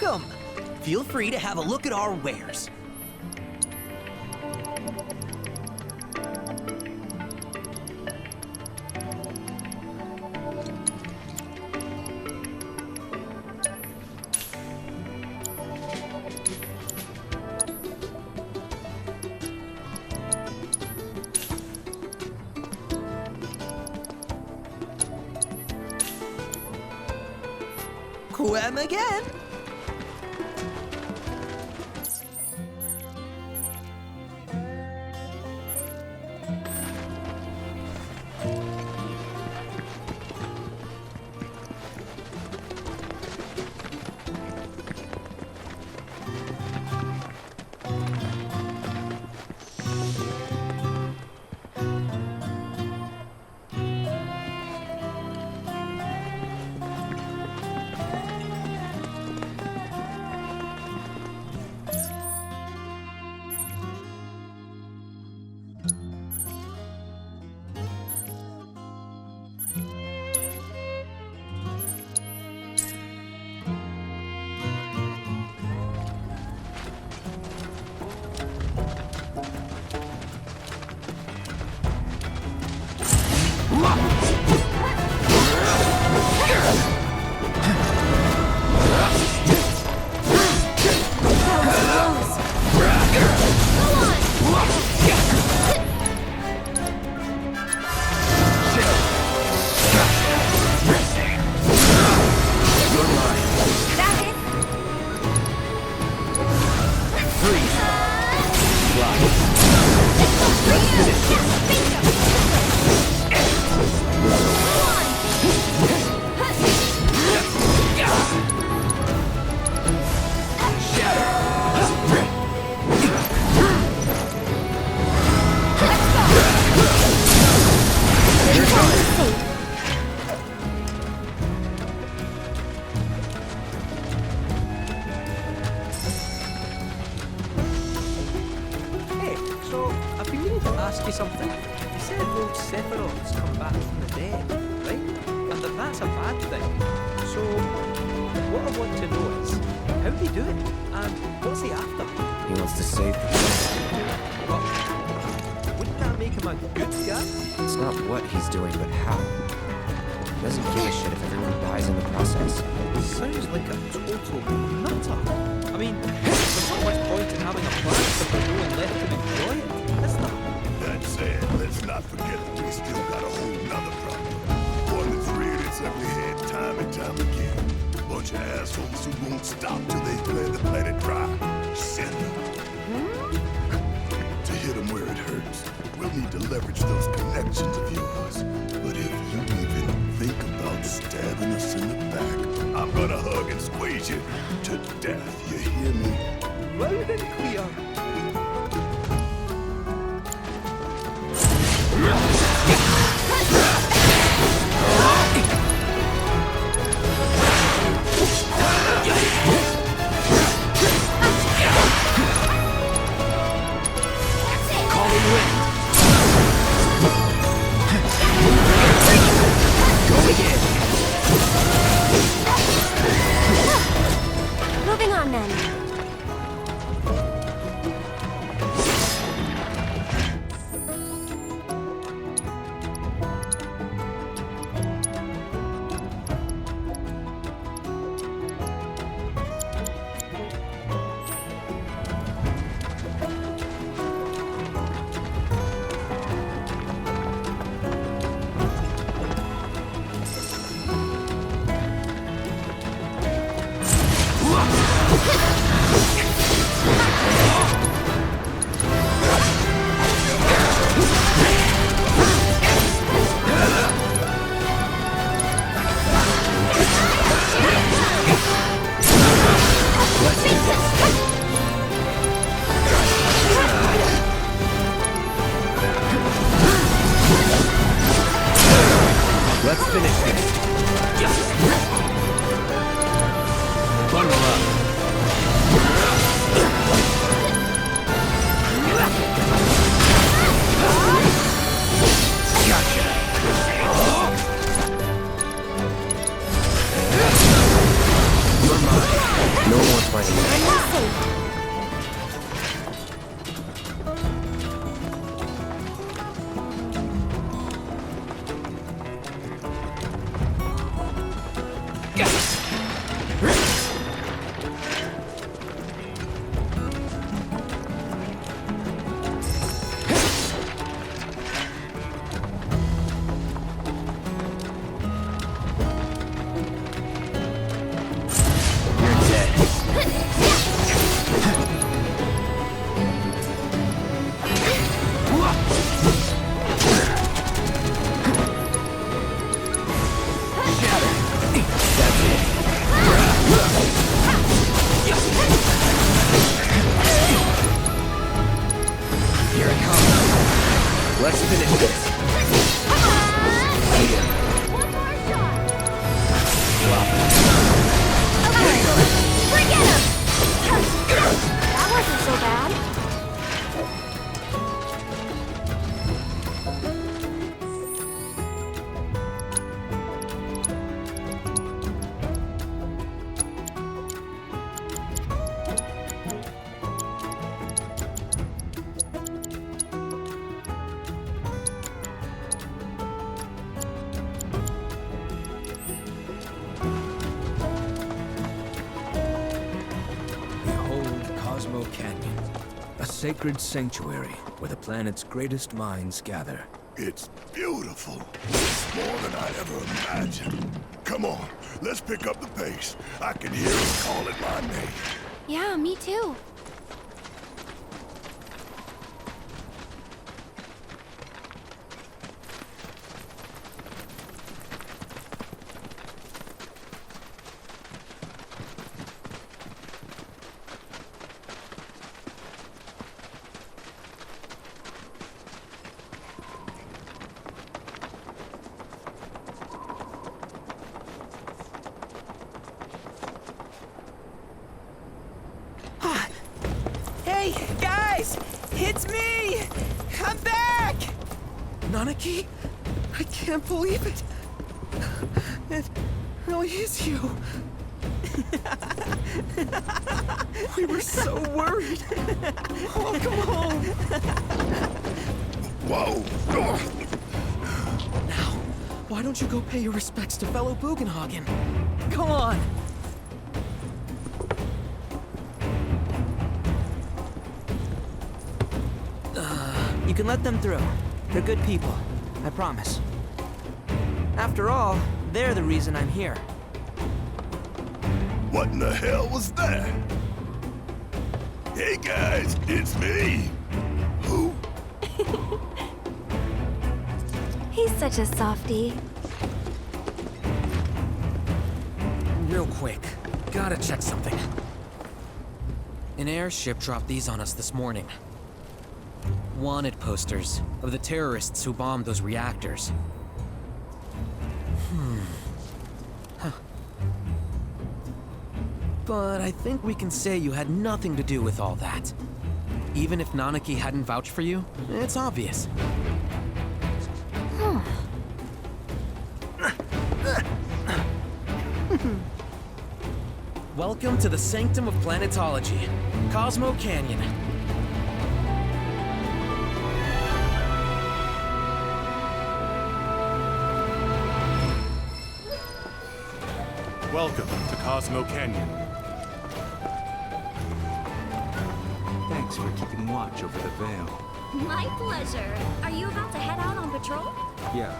welcome. Feel free to have a look at our wares. Quem again? Ask you something. You said old Sephiroth's come back from the dead, right? And that that's a bad thing. So, what I want to know is, how'd he do it? And what's he after? He wants to save the world. Well, wouldn't that make him a good guy? It's not what he's doing, but how. He doesn't give a shit if everyone dies in the process. Sounds like a total nutter. I mean, there's not much point in having a plan if there's no one left to enjoy it, is there? That said, let's not forget that we still got a whole nother problem. One that's reared its ugly head time and time again. Bunch of assholes who won't stop till they bled the planet dry. Send them. To hit them where it hurts, we'll need to leverage those connections of yours. But if you even think about stabbing us in the back, I'm gonna hug and squeeze you to death, you hear me? Loud and clear. Moving on then. Let's finish this. Bundle up. Gotcha. You're mine. No one Let's finish this. One more shot. Okay, forget him. That wasn't so bad. Sacred sanctuary where the planet's greatest minds gather. It's beautiful. It's more than I ever imagined. Come on, let's pick up the pace. I can hear him calling my name. Yeah, me too. Hey, guys! It's me! I'm back! Nanaki? I can't believe it. It really is you. We were so worried. Welcome home. Whoa! Now, why don't you go pay your respects to fellow Bugenhagen? Come on. You can let them through. They're good people. I promise. After all, they're the reason I'm here. What in the hell was that? Hey guys, it's me. Who? He's such a softie. Real quick, gotta check something. An airship dropped these on us this morning. Wanted posters of the terrorists who bombed those reactors. But I think we can say you had nothing to do with all that. Even if Nanaki hadn't vouched for you, it's obvious. Welcome to the sanctum of planetology, Cosmo Canyon. Welcome to Cosmo Canyon. Thanks for keeping watch over the veil. My pleasure. Are you about to head out on patrol? Yeah.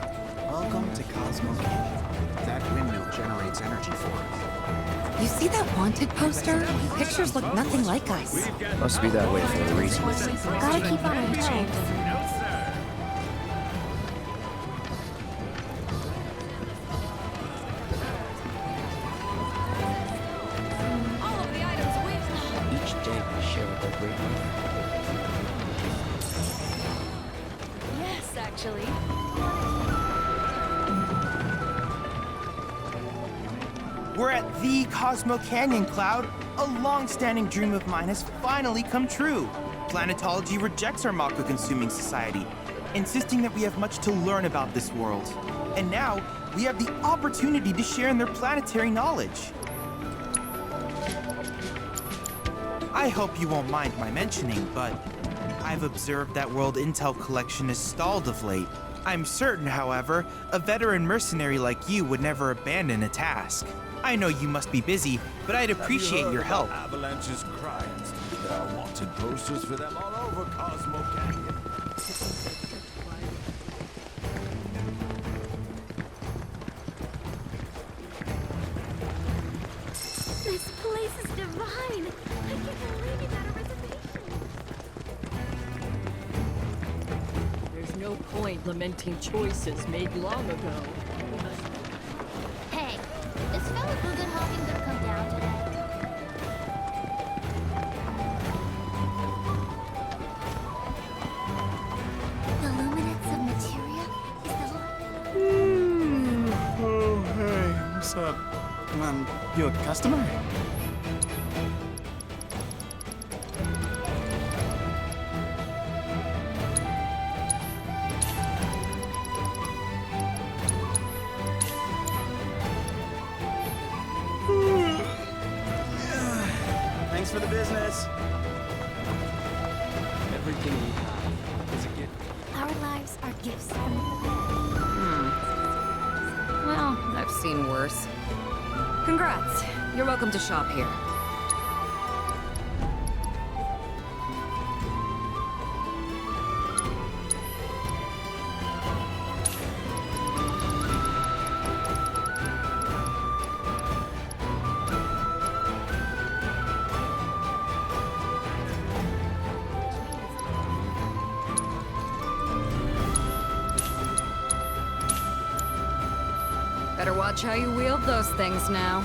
Welcome to Cosmo Canyon. That windmill generates energy for us. You see that wanted poster? Pictures look nothing like us. Must be that way for a reason. Gotta keep on our toes. Each day we share with our great mother. Yes, actually. We're at the Cosmo Canyon, Cloud. A long-standing dream of mine has finally come true. Planetology rejects our Mako-consuming society, insisting that we have much to learn about this world. And now, we have the opportunity to share in their planetary knowledge. I hope you won't mind my mentioning, but I've observed that world intel collection is stalled of late. I'm certain, however, a veteran mercenary like you would never abandon a task. I know you must be busy, but I'd appreciate your help. Avalanche's crimes. There are wanted posters for them all over Cosmo Canyon. This place is divine. I can't believe you got a reservation. There's no point lamenting choices made long ago. Hey, is fellow Bugenhagen gonna come down today? You a customer? Thanks for the business. Everything we have is a gift. Our lives are gifts from Well, I've seen worse. Congrats. You're welcome to shop here. Better watch how you wield those things now.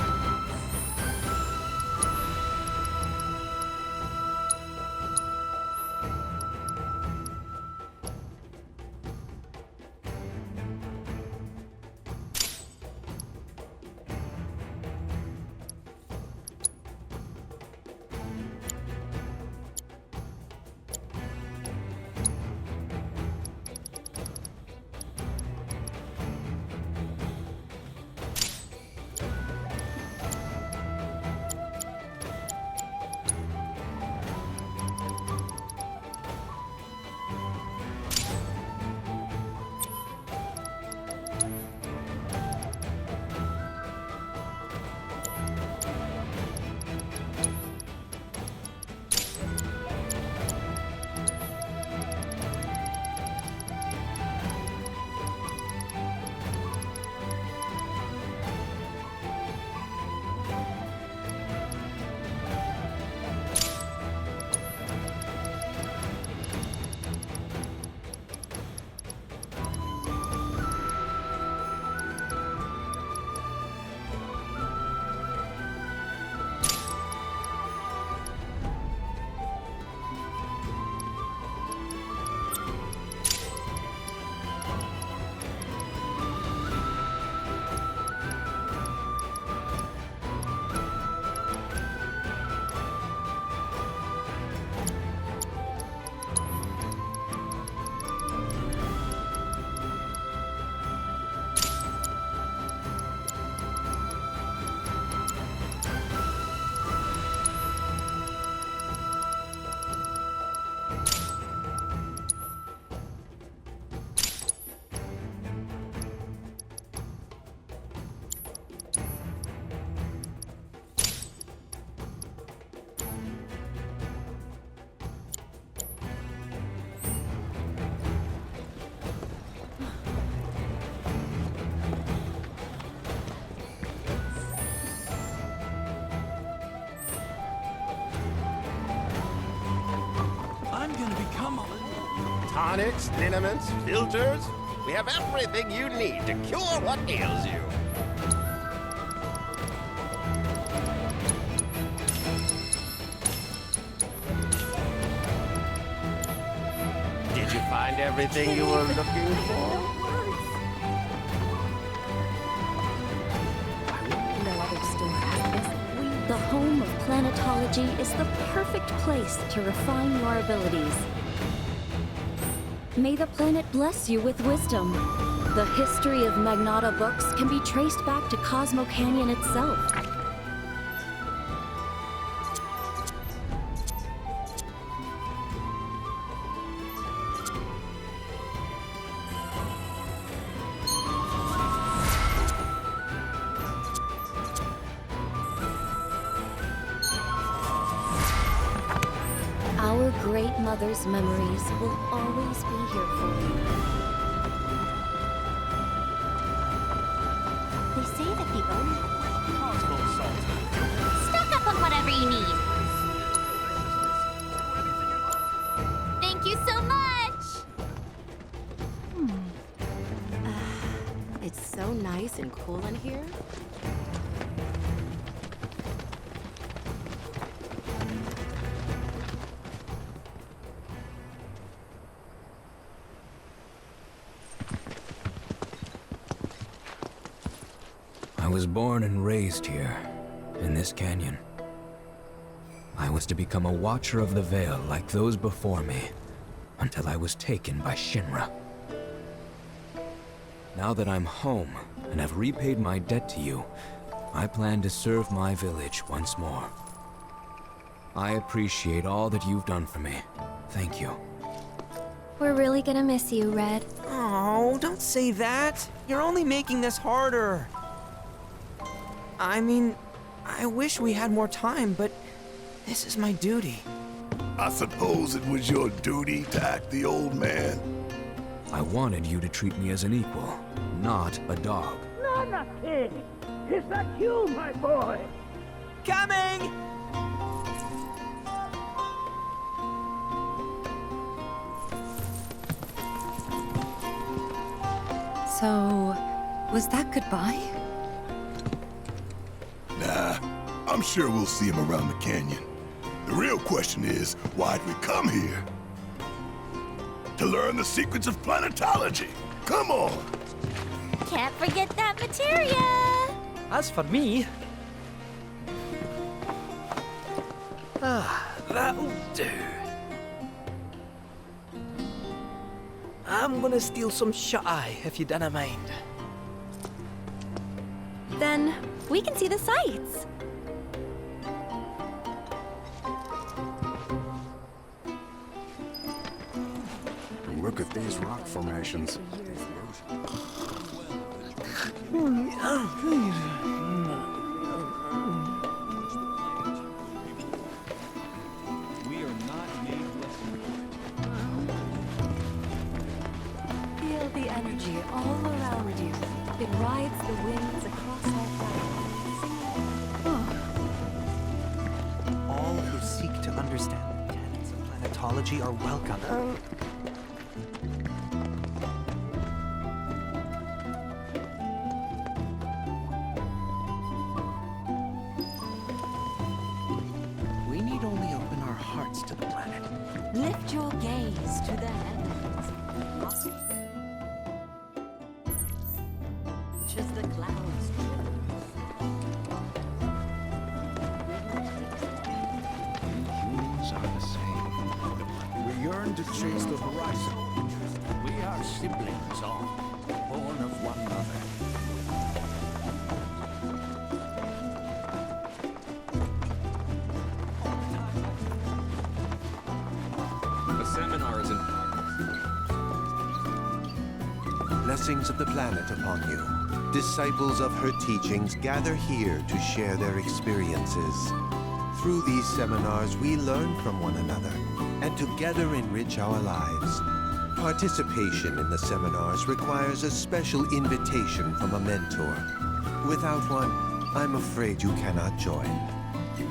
Tonics, liniments, filters. We have everything you need to cure what ails you. Did you find everything you were looking for? no other store has this. The home of planetology is the perfect place to refine your abilities. May the planet bless you with wisdom. The history of Magnata books can be traced back to Cosmo Canyon itself. Our great mother's memories will always be here for you. They say that the owner... Stock up on whatever you need. Thank you so much! It's so nice and cool in here. I was born and raised here, in this canyon. I was to become a watcher of the Veil like those before me, until I was taken by Shinra. Now that I'm home, and have repaid my debt to you, I plan to serve my village once more. I appreciate all that you've done for me. Thank you. We're really gonna miss you, Red. Oh, don't say that. You're only making this harder. I mean, I wish we had more time, but this is my duty. I suppose it was your duty to act the old man. I wanted you to treat me as an equal, not a dog. Not a pig! Is that you, my boy? Coming! So, was that goodbye? Nah, I'm sure we'll see him around the canyon. The real question is, why'd we come here? To learn the secrets of planetology. Come on! Can't forget that materia! As for me... that'll do. I'm gonna steal some shut-eye, if you don't mind. Then we can see the sights. Look at these rock formations. Feel the energy all around you. It rides the winds across our planet. All who seek to understand the tenets of planetology are welcome. We need only open our hearts to the planet. Lift your gaze to the heavens. Watch as the clouds Humans are the same. We yearn to chase the horizon. We are siblings, all born of one mother. The seminar is in Blessings of the planet upon you. Disciples of her teachings gather here to share their experiences. Through these seminars, we learn from one another and together enrich our lives. Participation in the seminars requires a special invitation from a mentor. Without one, I'm afraid you cannot join.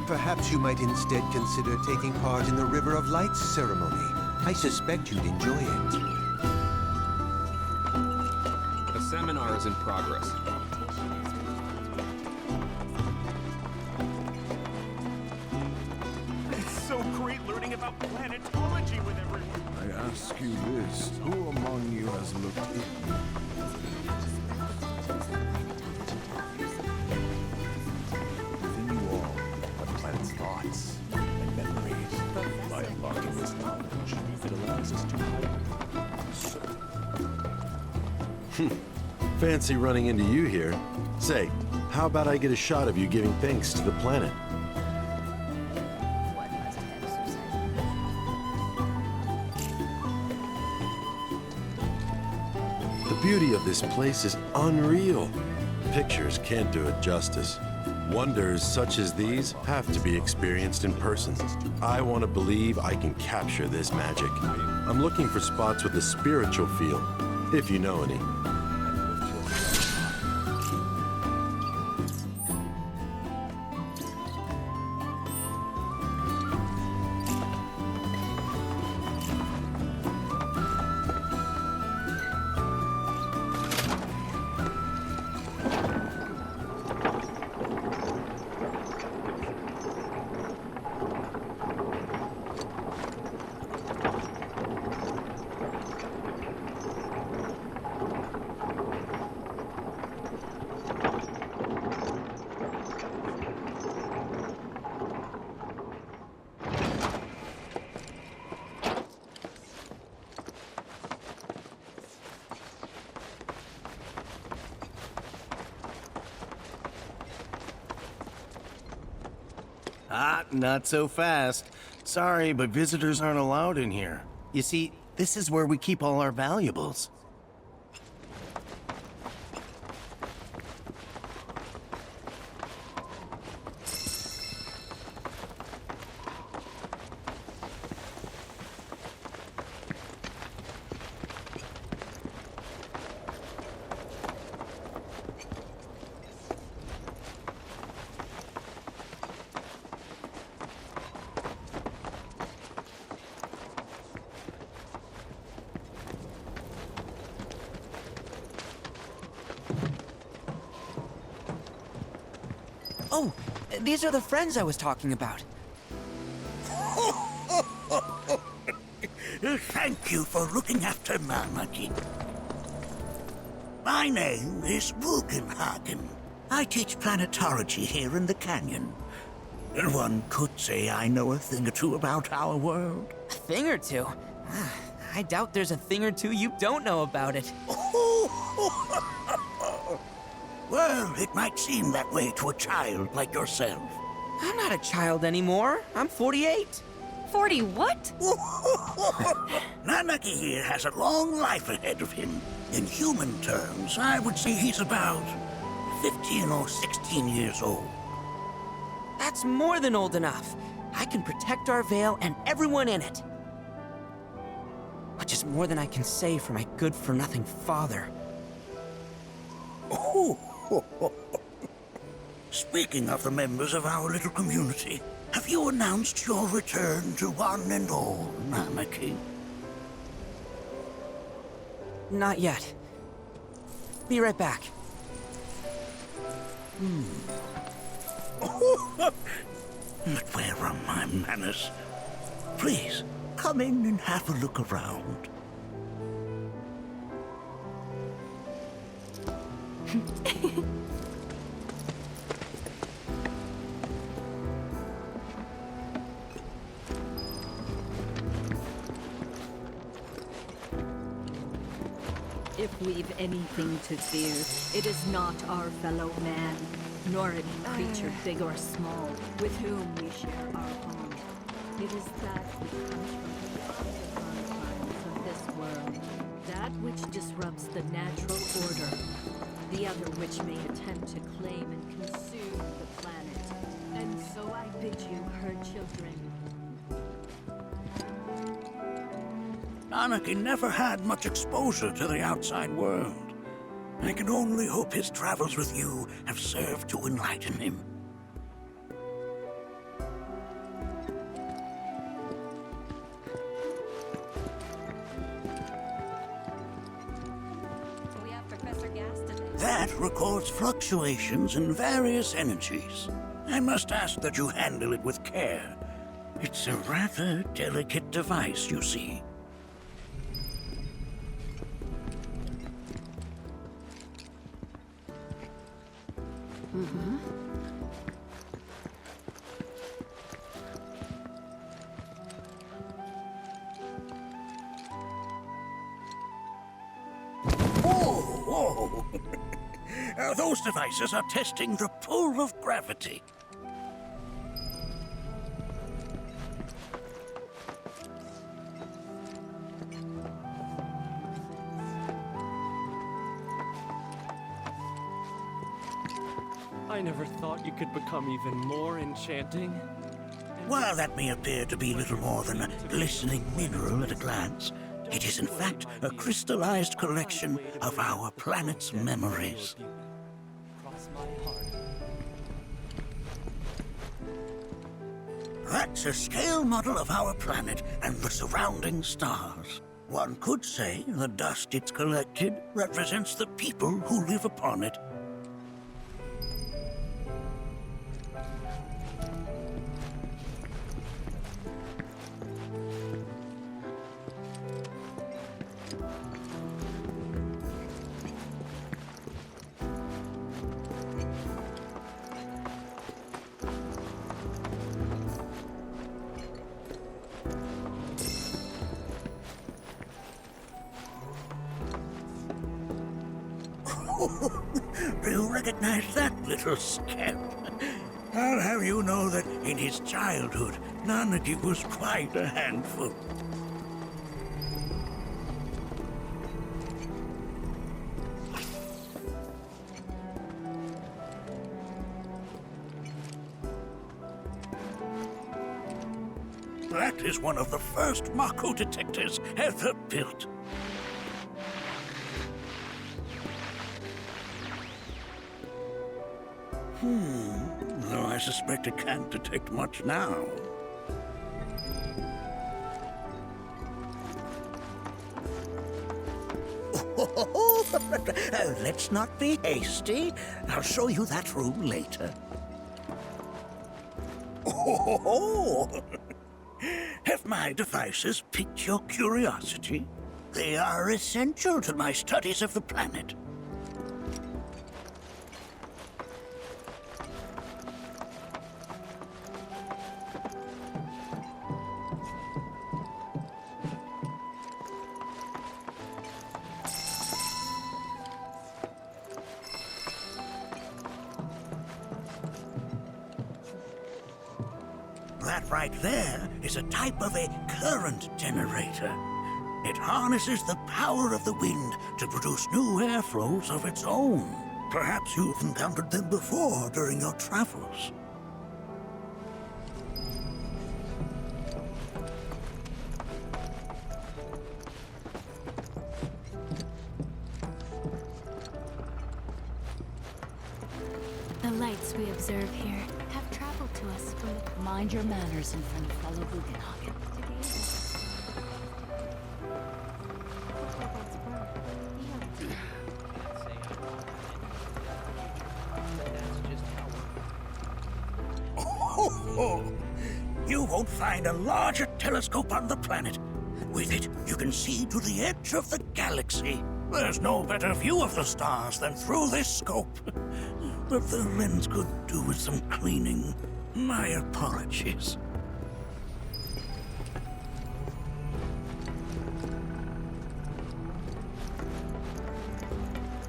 Perhaps you might instead consider taking part in the River of Lights ceremony. I suspect you'd enjoy it. The seminar is in progress. It's so great learning about planetology with everyone. I ask you this, who among you has looked at me? Within you all are the planet's thoughts and memories. By unlocking this knowledge, it allows us to Fancy running into you here. Say, how about I get a shot of you giving thanks to the planet? The beauty of this place is unreal. Pictures can't do it justice. Wonders such as these have to be experienced in person. I want to believe I can capture this magic. I'm looking for spots with a spiritual feel, if you know any. Not so fast. Sorry, but visitors aren't allowed in here. You see, this is where we keep all our valuables. Oh, these are the friends I was talking about. Thank you for looking after Marmaduke. My name is Bugenhagen. I teach planetology here in the canyon. One could say I know a thing or two about our world. A thing or two? I doubt there's a thing or two you don't know about it. Well, it might seem that way to a child like yourself. I'm not a child anymore. I'm 48. 40 what? Nanaki here has a long life ahead of him. In human terms, I would say he's about 15 or 16 years old. That's more than old enough. I can protect our Vale and everyone in it. Which is more than I can say for my good-for-nothing father. Speaking of the members of our little community, have you announced your return to one and all, Nanaki? Not yet. Be right back. But where are my manners? Please, come in and have a look around. If we've anything to fear, it is not our fellow man, nor any creature big or small, with whom we share our home. It is that which comes from beyond the confines of this world, that which disrupts the natural order, the other which may attempt to claim and consume the planet. And so I bid you, her children, Anakin never had much exposure to the outside world. I can only hope his travels with you have served to enlighten him. We have Professor Gas today. That records fluctuations in various energies. I must ask that you handle it with care. It's a rather delicate device, you see. Whoa! Those devices are testing the pull of gravity. I never thought you could become even more enchanting. While that may appear to be little more than a glistening mineral at a glance, it is in fact a crystallized collection of our planet's memories. That's a scale model of our planet and the surrounding stars. One could say the dust it's collected represents the people who live upon it. Do you recognize that little scamp? I'll have you know that in his childhood, Nanaki was quite a handful. That is one of the first Mako detectors ever built. Though I suspect it can't detect much now. Let's not be hasty. I'll show you that room later. Have my devices piqued your curiosity? They are essential to my studies of the planet. That right there is a type of a current generator. It harnesses the power of the wind to produce new airflows of its own. Perhaps you've encountered them before during your travels. The lights we observe here have traveled to us from the... Mind your manners in front of fellow Bugenhagen. You won't find a larger telescope on the planet. With it, you can see to the edge of the galaxy. There's no better view of the stars than through this scope. But the lens could do with some cleaning. My apologies.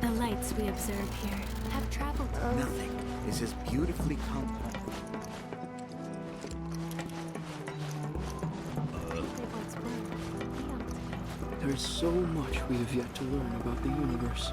The lights we observe here have traveled to... Nothing is as beautifully compact. There is so much we have yet to learn about the universe.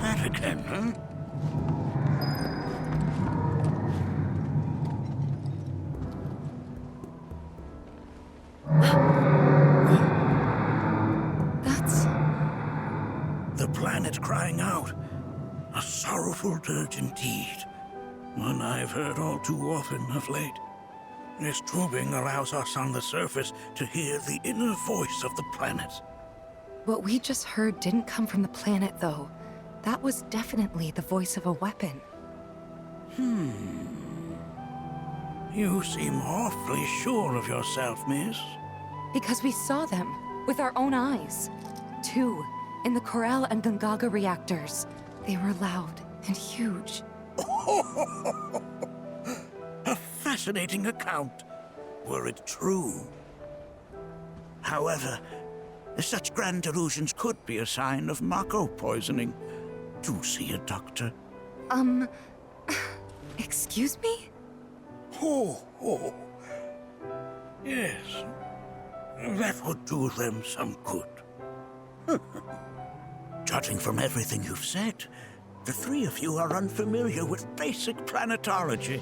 That again, huh? That's... The planet crying out. A sorrowful dirge indeed. One I've heard all too often of late. This tubing allows us on the surface to hear the inner voice of the planet. What we just heard didn't come from the planet, though. That was definitely the voice of a weapon. You seem awfully sure of yourself, miss. Because we saw them with our own eyes. 2 in the Corel and Gungaga reactors. They were loud and huge. A fascinating account, were it true. However, such grand delusions could be a sign of Mako poisoning. Do see a doctor. Excuse me? Oh. Yes. That would do them some good. Judging from everything you've said, the 3 of you are unfamiliar with basic planetology.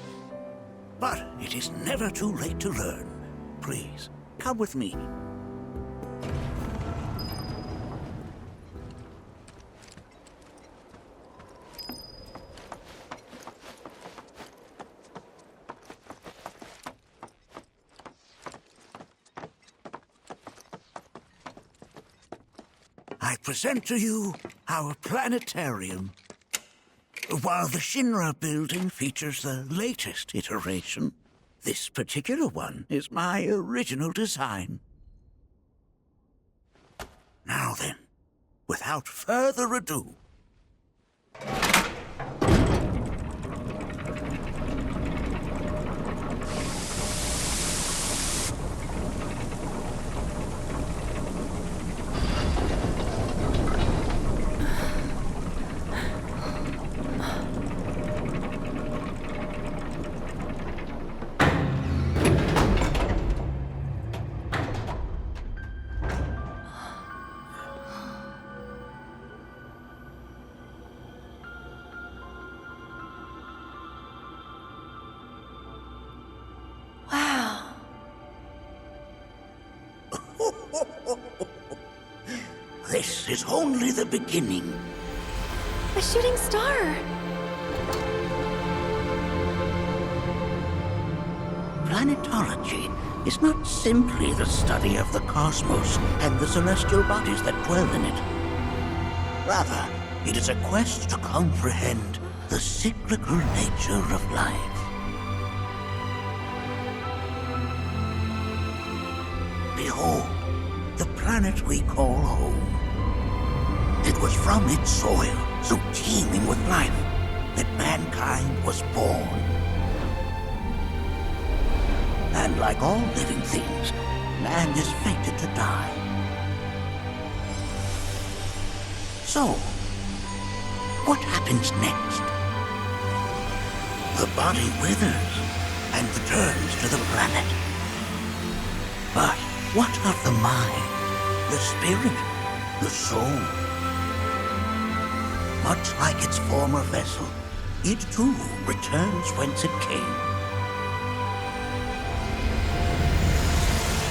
But it is never too late to learn. Please, come with me. I present to you our planetarium. While the Shinra building features the latest iteration, this particular one is my original design. Now then, without further ado... This is only the beginning. A shooting star! Planetology is not simply the study of the cosmos and the celestial bodies that dwell in it. Rather, it is a quest to comprehend the cyclical nature of life. Behold, the planet we call home. It was from its soil, so teeming with life, that mankind was born. And like all living things, man is fated to die. So, what happens next? The body withers and returns to the planet. But what of the mind, the spirit, the soul? Much like its former vessel, it too returns whence it came.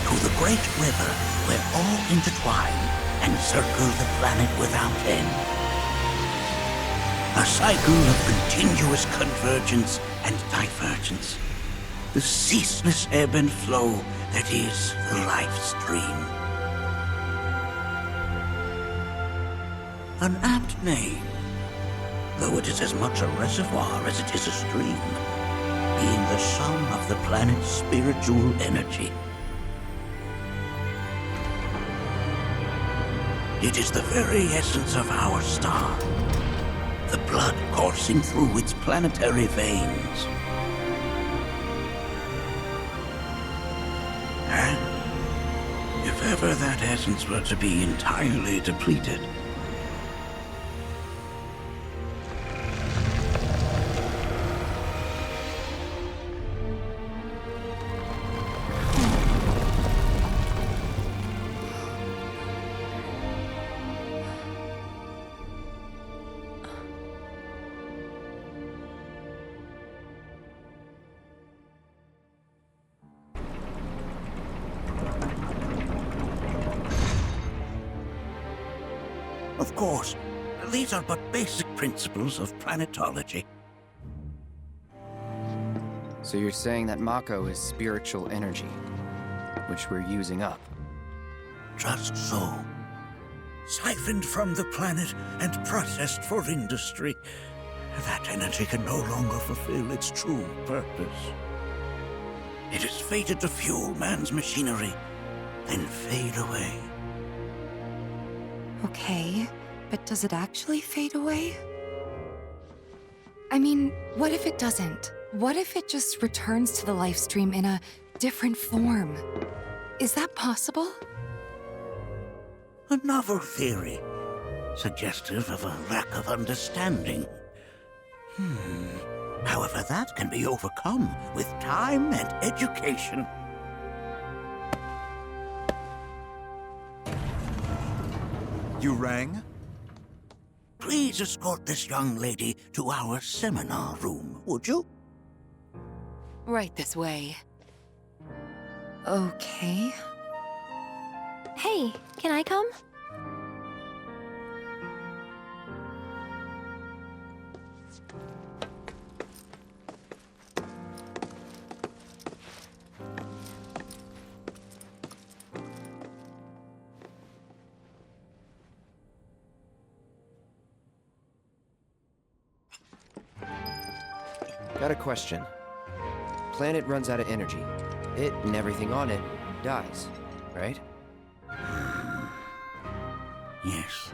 To the great river where all intertwine and circle the planet without end. A cycle of continuous convergence and divergence. The ceaseless ebb and flow that is the life stream. An apt name, though it is as much a reservoir as it is a stream, being the sum of the planet's spiritual energy. It is the very essence of our star, the blood coursing through its planetary veins. And if ever that essence were to be entirely depleted, of course, these are but basic principles of planetology. So you're saying that Mako is spiritual energy, which we're using up? Just so. Siphoned from the planet and processed for industry, that energy can no longer fulfill its true purpose. It is fated to fuel man's machinery, then fade away. Okay, but does it actually fade away? I mean, what if it doesn't? What if it just returns to the life stream in a different form? Is that possible? A novel theory, suggestive of a lack of understanding. However, that can be overcome with time and education. You rang? Please escort this young lady to our seminar room, would you? Right this way. Okay. Hey, can I come? Got a question. Planet runs out of energy. It and everything on it dies, right? Yes.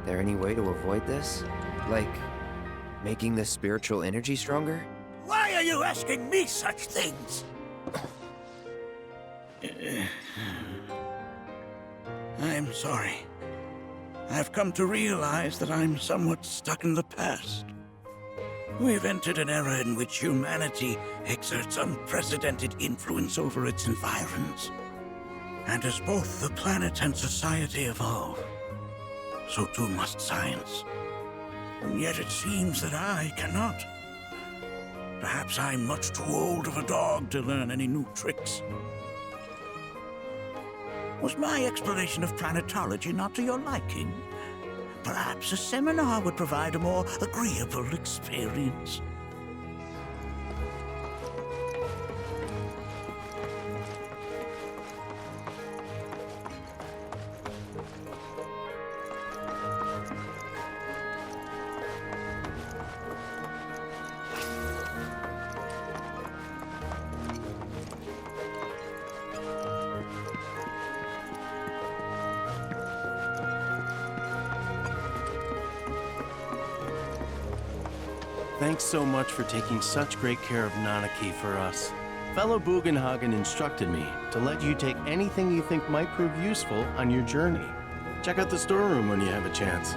There any way to avoid this? Like, making the spiritual energy stronger? Why are you asking me such things? I'm sorry. I've come to realize that I'm somewhat stuck in the past. We've entered an era in which humanity exerts unprecedented influence over its environs. And as both the planet and society evolve, so too must science. And yet it seems that I cannot. Perhaps I'm much too old of a dog to learn any new tricks. Was my exploration of planetology not to your liking? Perhaps a seminar would provide a more agreeable experience. Thanks so much for taking such great care of Nanaki for us. Fellow Bugenhagen instructed me to let you take anything you think might prove useful on your journey. Check out the storeroom when you have a chance.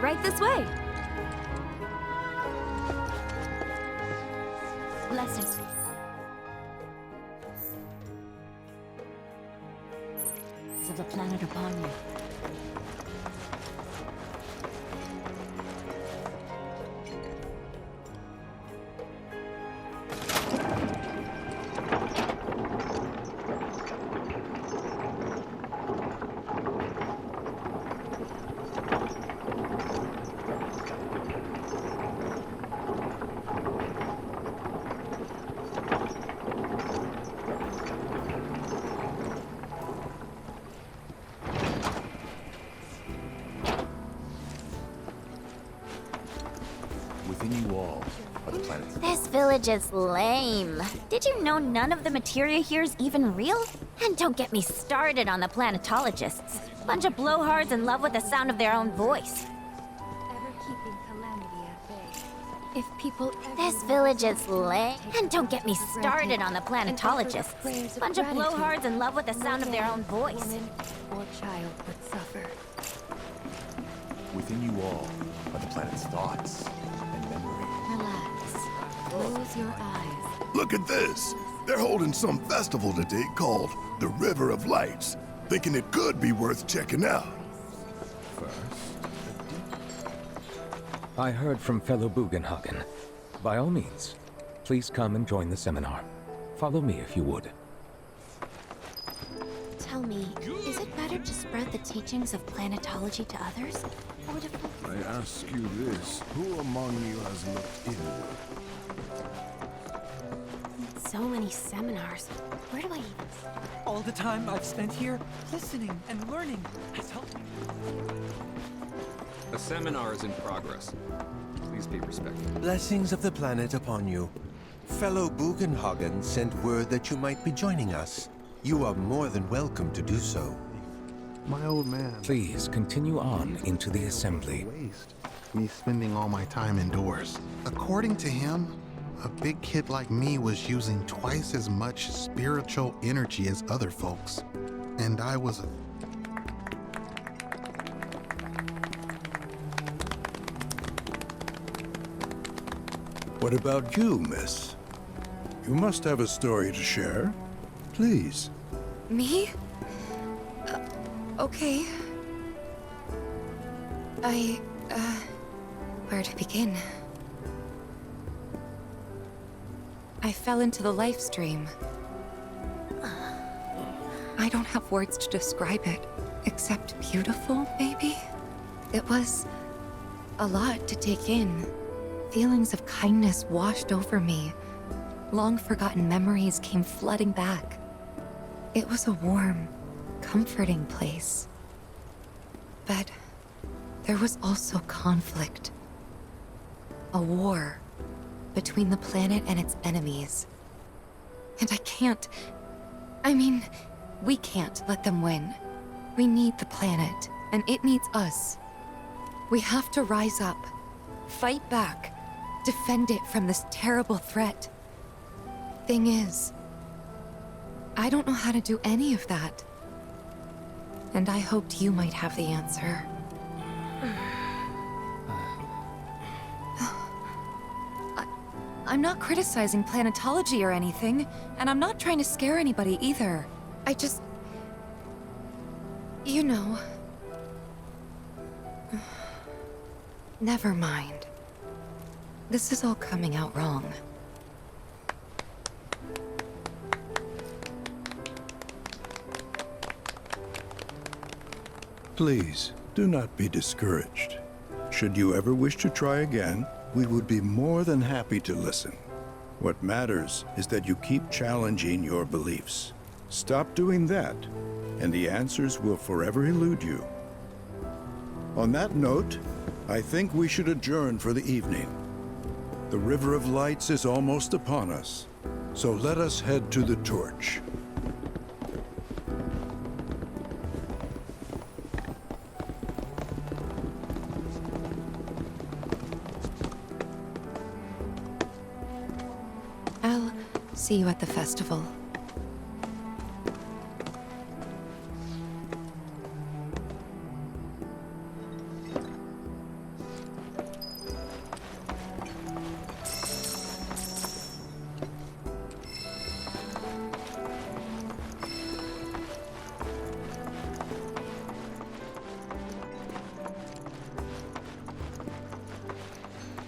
Right this way. Blessings. Of the planet upon you. This village is lame. Did you know none of the materia here is even real? And don't get me started on the planetologists. Bunch of blowhards in love with the sound of their own voice. Ever-keeping calamity at bay. If people This village is lame. And don't get me started on the planetologists. Bunch of blowhards in love with the sound of their own voice. Woman or child would suffer. Within you all are the planet's thoughts and memory. Relax. Close your eyes. Look at this. They're holding some festival today called the River of Lights. Thinking it could be worth checking out. I heard from fellow Bugenhagen. By all means, please come and join the seminar. Follow me if you would. Tell me, is it better to spread the teachings of planetology to others? Or to I ask you this, who among you has looked inward? so many seminars? Where do I even start? All the time I've spent here, listening and learning has helped me. A seminar is in progress. Please be respectful. Blessings of the planet upon you. Fellow Bugenhagen sent word that you might be joining us. You are more than welcome to do so. My old man. Please continue on into the assembly. Me spending all my time indoors. According to him, a big kid like me was using twice as much spiritual energy as other folks. And I was a... What about you, miss? You must have a story to share. Please. Me? Okay. Where to begin? I fell into the life stream. I don't have words to describe it, except beautiful, maybe? It was a lot to take in. Feelings of kindness washed over me. Long-forgotten memories came flooding back. It was a warm, comforting place. But there was also conflict. A war between the planet and its enemies. And we can't let them win. We need the planet, and it needs us. We have to rise up, fight back, defend it from this terrible threat. Thing is, I don't know how to do any of that. And I hoped you might have the answer. I'm not criticizing planetology or anything, and I'm not trying to scare anybody either. I just... you know... Never mind. This is all coming out wrong. Please, do not be discouraged. Should you ever wish to try again, we would be more than happy to listen. What matters is that you keep challenging your beliefs. Stop doing that, and the answers will forever elude you. On that note, I think we should adjourn for the evening. The River of Lights is almost upon us, so let us head to the torch. I'll see you at the festival.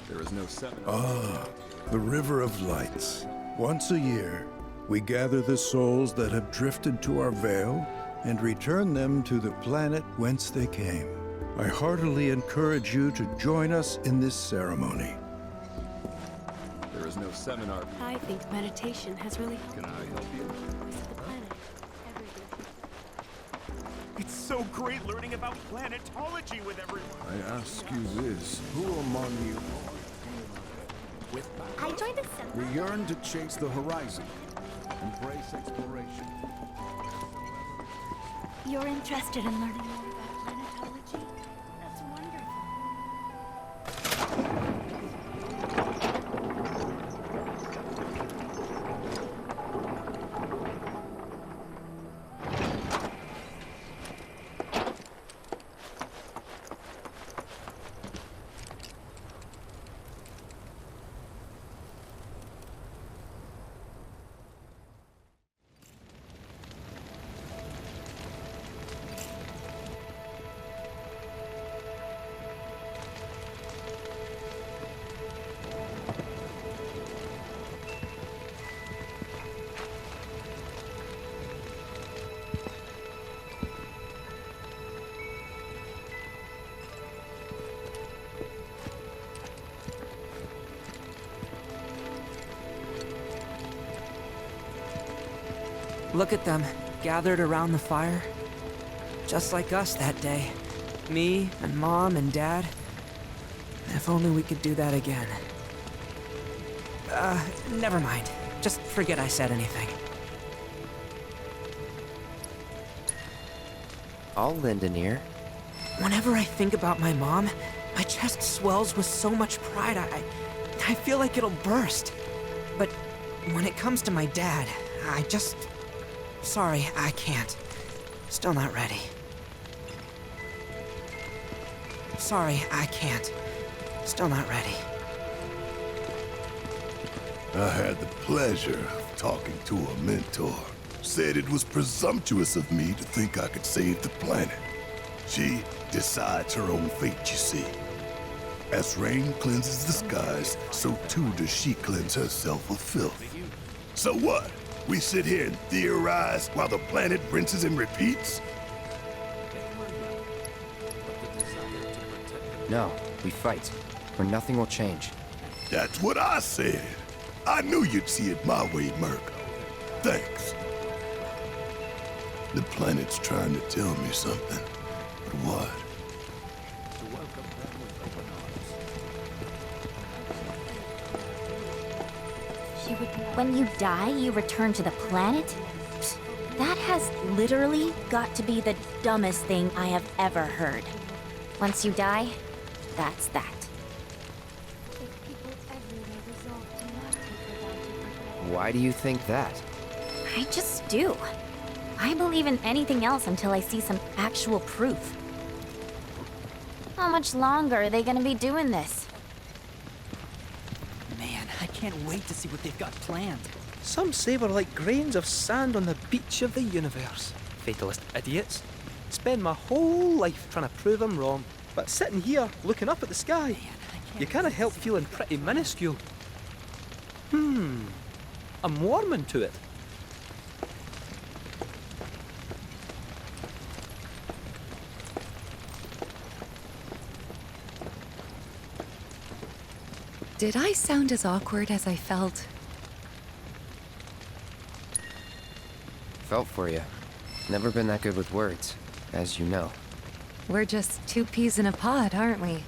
There is no seminar. Ah, the River of Lights. Once a year, we gather the souls that have drifted to our veil and return them to the planet whence they came. I heartily encourage you to join us in this ceremony. There is no seminar. I think meditation has really helped. Can I help you? It's so great learning about planetology with everyone. I ask you this, who among you... I joined the seminar. We yearn to chase the horizon, embrace exploration. You're interested in learning more about planetology? That's wonderful. Look at them, gathered around the fire. Just like us that day. Me and Mom and Dad. If only we could do that again. Never mind. Just forget I said anything. I'll lend an ear. Whenever I think about my mom, my chest swells with so much pride, I feel like it'll burst. But when it comes to my dad, I just... Sorry, I can't. Still not ready. Sorry, I can't. Still not ready. I had the pleasure of talking to a mentor. Said it was presumptuous of me to think I could save the planet. She decides her own fate, you see. As rain cleanses the skies, so too does she cleanse herself of filth. So what? We sit here and theorize while the planet rinses and repeats? No, we fight, or nothing will change. That's what I said. I knew you'd see it my way, Merc. Thanks. The planet's trying to tell me something. But what? When you die, you return to the planet? That has literally got to be the dumbest thing I have ever heard. Once you die, that's that. Why do you think that? I just do. I believe in anything else until I see some actual proof. How much longer are they gonna be doing this? Man, I can't wait to see what they've got planned. Some say we're like grains of sand on the beach of the universe. Fatalist idiots. Spend my whole life trying to prove I'm wrong, but sitting here looking up at the sky, you can't help feeling pretty minuscule. I'm warming to it. Did I sound as awkward as I felt? Felt for you. Never been that good with words, as you know. We're just two peas in a pod, aren't we?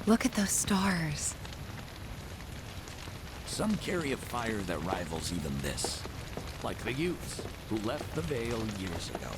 Look at those stars. Some carry a fire that rivals even this. Like the youths who left the Vale years ago.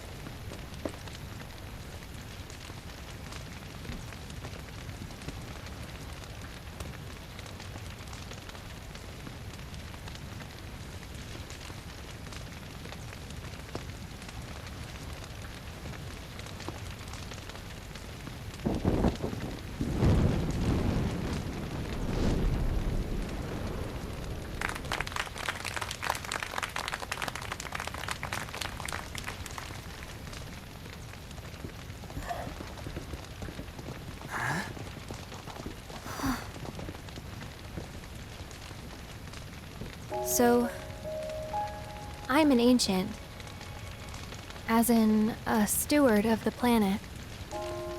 So, I'm an ancient. As in, a steward of the planet.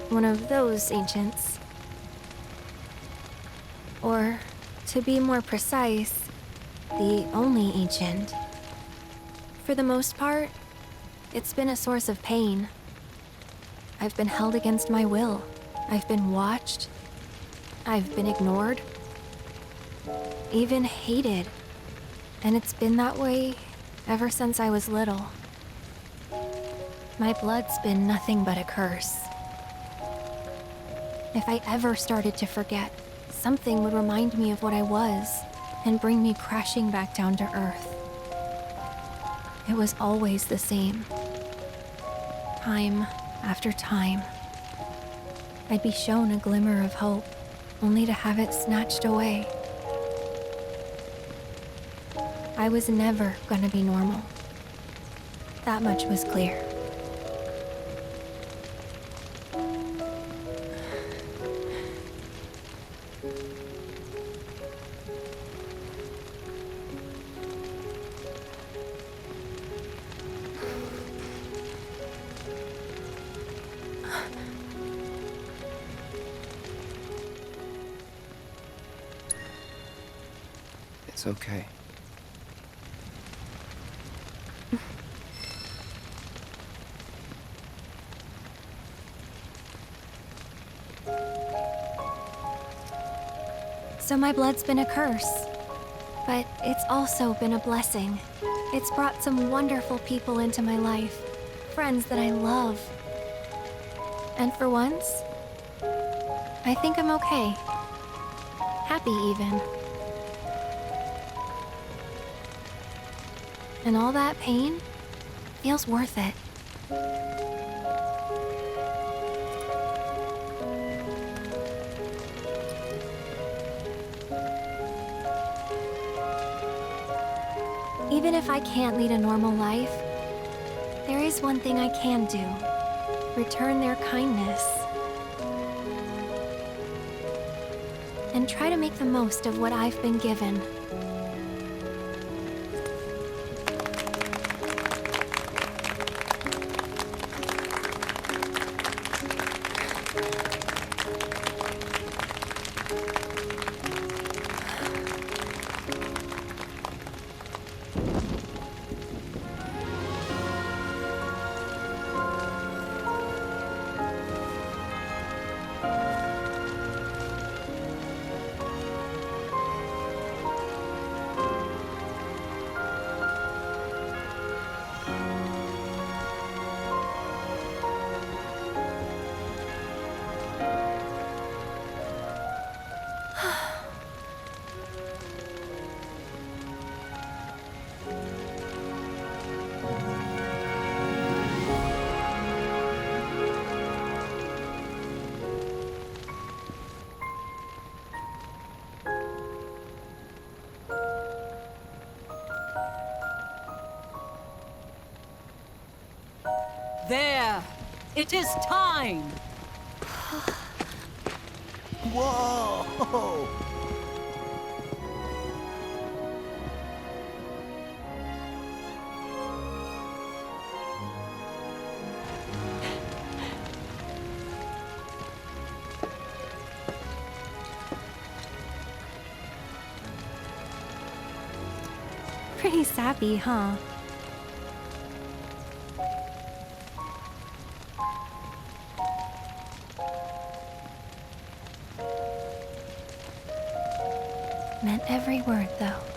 One of those ancients. Or, to be more precise, the only ancient. For the most part, it's been a source of pain. I've been held against my will. I've been watched. I've been ignored. Even hated. And it's been that way ever since I was little. My blood's been nothing but a curse. If I ever started to forget, something would remind me of what I was and bring me crashing back down to Earth. It was always the same. Time after time. I'd be shown a glimmer of hope, only to have it snatched away. I was never gonna be normal. That much was clear. It's okay. So my blood's been a curse, but it's also been a blessing. It's brought some wonderful people into my life, friends that I love. And for once, I think I'm okay. Happy even. And all that pain feels worth it. Even if I can't lead a normal life, there is one thing I can do. Return their kindness. And try to make the most of what I've been given. There! It is time! Whoa! Pretty sappy, huh? Meant every word, though.